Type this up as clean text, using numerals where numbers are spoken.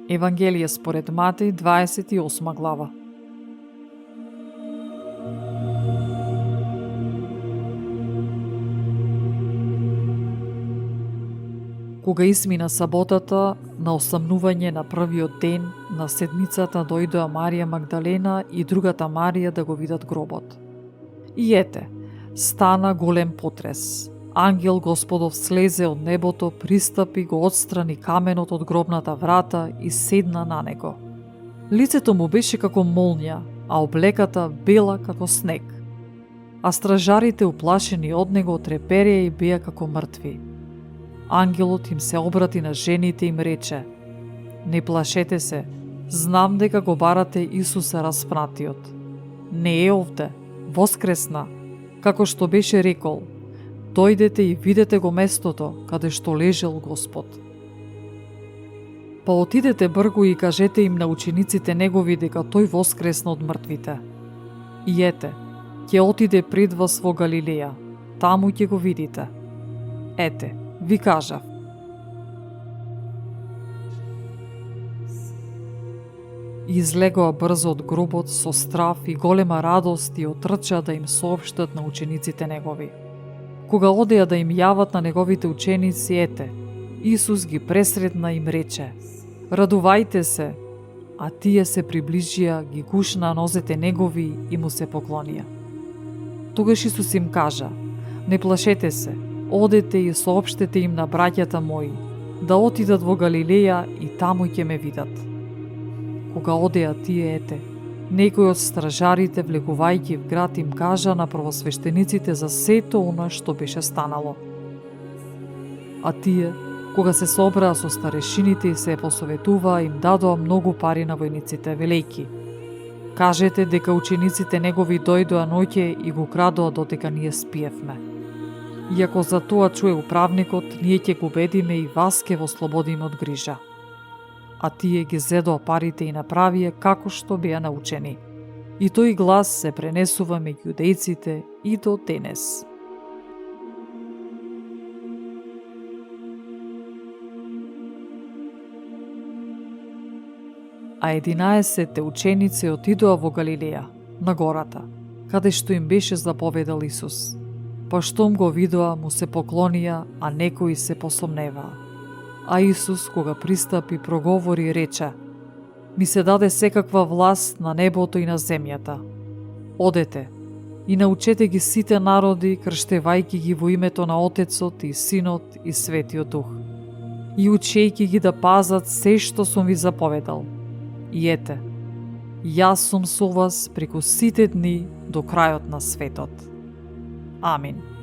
Евангелие според Матеј, 28 глава. Кога измина саботата, на осамнување на првиот ден на седмицата дојдоа Марија Магдалена и другата Марија да го видат гробот. И ете, стана голем потрес. Ангел Господов слезе од небото, пристапи, го отстрани каменот од гробната врата и седна на него. Лицето му беше како молња, а облеката бела како снег. А стражарите, уплашени од него, трепереа и беа како мртви. Ангелот им се обрати на жените и им рече: „Не плашете се, знам дека го барате Исуса распнатиот. Не е овде, воскресна, како што беше рекол. Дојдете и видете го местото каде што лежел Господ. Па отидете бргу и кажете им на учениците негови дека тој воскресна од мртвите. И ете, ќе отиде пред вас во Галилеја, таму ќе го видите. Ете, ви кажав. И излегоа брзо од гробот со страв и голема радост и отрчаа да им соопштат на учениците негови. Кога одеа да им јават на неговите ученици, ете, Исус ги пресретна и им рече: „Радувајте се!“ А тие се приближија, ги гушнаа нозете негови и му се поклонија. Тогаш Исус им кажа: „Не плашете се, одете и соопштете им на браќата мои, да отидат во Галилеја и таму ќе ме видат.“ Кога одеа тие, ете, некој од стражарите, влегувајќи в град, им кажа на првосвештениците за сето она што беше станало. А тие, кога се собраа со старешините и се посоветуваа, им дадоа многу пари на војниците, велејки: „Кажете дека учениците негови дојдоа ноќе и го крадоа додека ние спиевме. И ако за тоа чуе управникот, ние ќе го убедиме и вас ќе во слободиме од грижа.“ А тие ги зедоа парите и направија како што беа научени. И тој глас се пренесува меѓу јудејците и до денес. А 11 ученици отидоа во Галилеја, на гората, каде што им беше заповедал Исус. Па штом го видоа, му се поклонија, а некои се посомневаа. А Исус, кога пристапи, проговори и рече: „Ми се даде секаква власт на небото и на земјата. Одете и научете ги сите народи, крштевајќи ги во името на Отецот и Синот и Светиот Дух, и учејќи ги да пазат се што сум ви заповедал. И ете, јас сум со вас преку сите дни до крајот на светот.“ Амин.